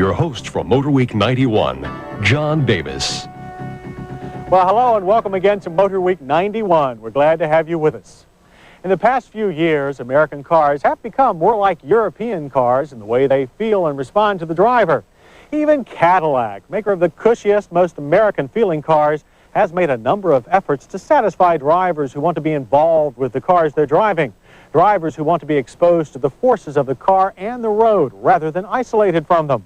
your host from MotorWeek 91, John Davis. Well, hello and welcome again to MotorWeek 91. We're glad to have you with us. In the past few years, American cars have become more like European cars in the way they feel and respond to the driver. Even Cadillac, maker of the cushiest, most American-feeling cars, has made a number of efforts to satisfy drivers who want to be involved with the cars they're driving. Drivers who want to be exposed to the forces of the car and the road rather than isolated from them.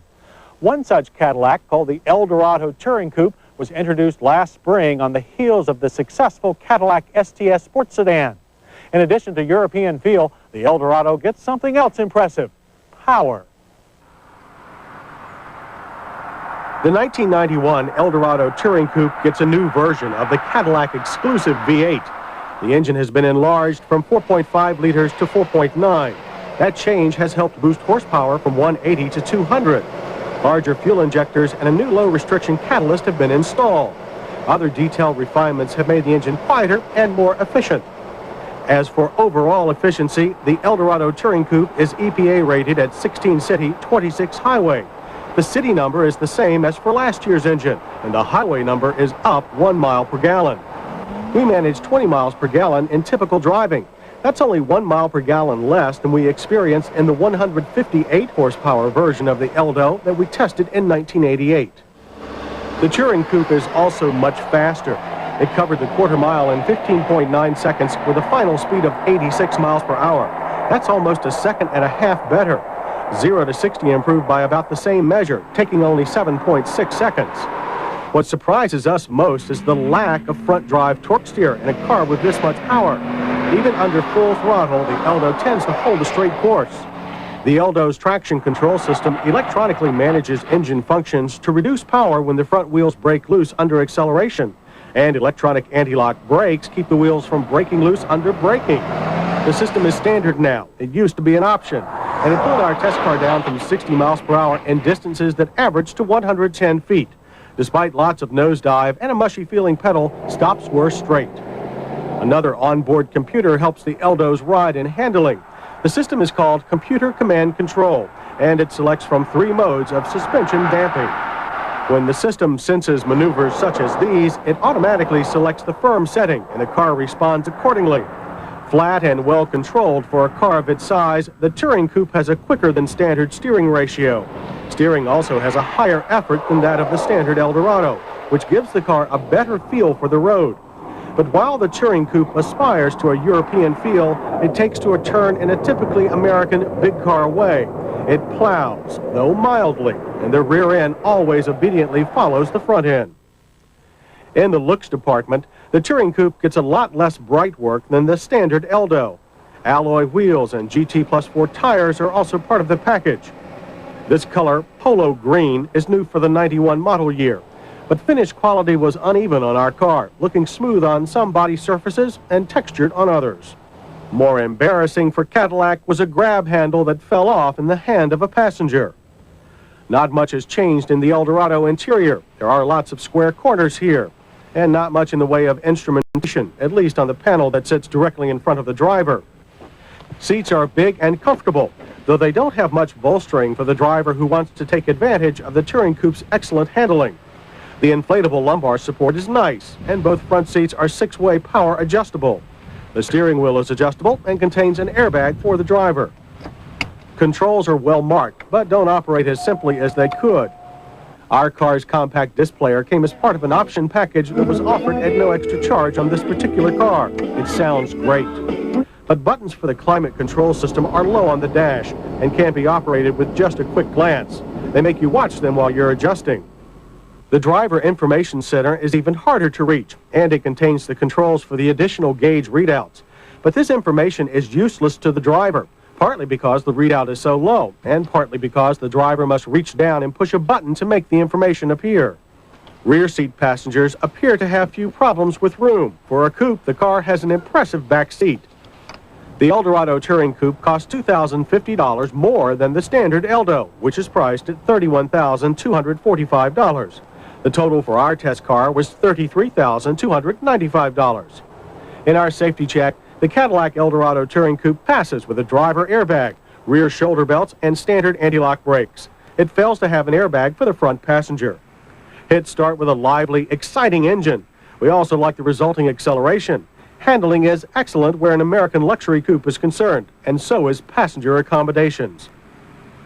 One such Cadillac, called the Eldorado Touring Coupe, was introduced last spring on the heels of the successful Cadillac STS sports sedan. In addition to European feel, the Eldorado gets something else impressive: power. The 1991 Eldorado Touring Coupe gets a new version of the Cadillac-exclusive V8. The engine has been enlarged from 4.5 liters to 4.9. That change has helped boost horsepower from 180 to 200. Larger fuel injectors and a new low-restriction catalyst have been installed. Other detailed refinements have made the engine quieter and more efficient. As for overall efficiency, the Eldorado Touring Coupe is EPA rated at 16 city, 26 highway. The city number is the same as for last year's engine, and the highway number is up 1 mile per gallon. We manage 20 miles per gallon in typical driving. That's only 1 mile per gallon less than we experienced in the 158 horsepower version of the Eldo that we tested in 1988. The Touring Coupe is also much faster. It covered the quarter mile in 15.9 seconds with a final speed of 86 miles per hour. That's almost a second and a half better. 0 to 60 improved by about the same measure, taking only 7.6 seconds. What surprises us most is the lack of front drive torque steer in a car with this much power. Even under full throttle, the Eldo tends to hold a straight course. The Eldo's traction control system electronically manages engine functions to reduce power when the front wheels break loose under acceleration, and electronic anti-lock brakes keep the wheels from breaking loose under braking. The system is standard now. It used to be an option, and it pulled our test car down from 60 miles per hour in distances that averaged to 110 feet. Despite lots of nosedive and a mushy-feeling pedal, stops were straight. Another onboard computer helps the Eldo's ride and handling. The system is called Computer Command Control, and it selects from 3 modes of suspension damping. When the system senses maneuvers such as these, it automatically selects the firm setting, and the car responds accordingly. Flat and well controlled for a car of its size, the Touring Coupe has a quicker than standard steering ratio. Steering also has a higher effort than that of the standard Eldorado, which gives the car a better feel for the road. But while the Touring Coupe aspires to a European feel, it takes to a turn in a typically American big car way. It plows, though mildly, and the rear end always obediently follows the front end. In the looks department, the Touring Coupe gets a lot less bright work than the standard Eldo. Alloy wheels and GT+4 tires are also part of the package. This color, polo green, is new for the 91 model year, but finish quality was uneven on our car, looking smooth on some body surfaces and textured on others. More embarrassing for Cadillac was a grab handle that fell off in the hand of a passenger. Not much has changed in the Eldorado interior. There are lots of square corners here, and not much in the way of instrumentation, at least on the panel that sits directly in front of the driver. Seats are big and comfortable, though they don't have much bolstering for the driver who wants to take advantage of the Touring Coupe's excellent handling. The inflatable lumbar support is nice, and both front seats are 6-way power adjustable. The steering wheel is adjustable and contains an airbag for the driver. Controls are well marked, but don't operate as simply as they could. Our car's compact disc player came as part of an option package that was offered at no extra charge on this particular car. It sounds great. But buttons for the climate control system are low on the dash and can't be operated with just a quick glance. They make you watch them while you're adjusting. The driver information center is even harder to reach, and it contains the controls for the additional gauge readouts. But this information is useless to the driver, partly because the readout is so low, and partly because the driver must reach down and push a button to make the information appear. Rear seat passengers appear to have few problems with room. For a coupe, the car has an impressive back seat. The Eldorado Touring Coupe costs $2,050 more than the standard Eldo, which is priced at $31,245. The total for our test car was $33,295. In our safety check, the Cadillac Eldorado Touring Coupe passes with a driver airbag, rear shoulder belts, and standard anti-lock brakes. It fails to have an airbag for the front passenger. Hits start with a lively, exciting engine. We also like the resulting acceleration. Handling is excellent where an American luxury coupe is concerned, and so is passenger accommodations.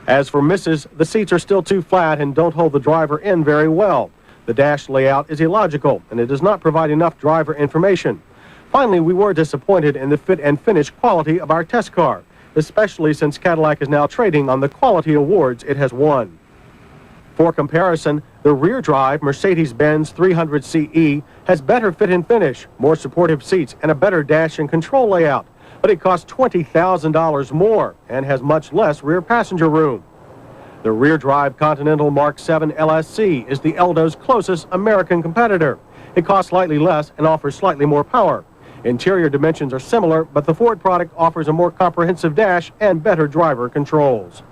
As for misses, the seats are still too flat and don't hold the driver in very well. The dash layout is illogical, and it does not provide enough driver information. Finally, we were disappointed in the fit and finish quality of our test car, especially since Cadillac is now trading on the quality awards it has won. For comparison, the rear-drive Mercedes-Benz 300 CE has better fit and finish, more supportive seats, and a better dash and control layout, but it costs $20,000 more and has much less rear passenger room. The rear-drive Continental Mark 7 LSC is the Eldo's closest American competitor. It costs slightly less and offers slightly more power. Interior dimensions are similar, but the Ford product offers a more comprehensive dash and better driver controls.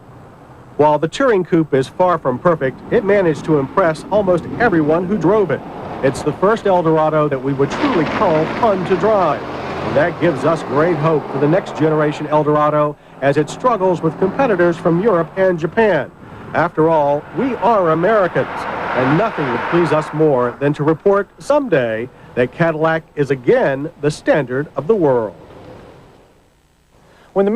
While the Touring Coupe is far from perfect, it managed to impress almost everyone who drove it. It's the first Eldorado that we would truly call fun to drive. And that gives us great hope for the next generation Eldorado as it struggles with competitors from Europe and Japan. After all, we are Americans, and nothing would please us more than to report someday that Cadillac is again the standard of the world. When the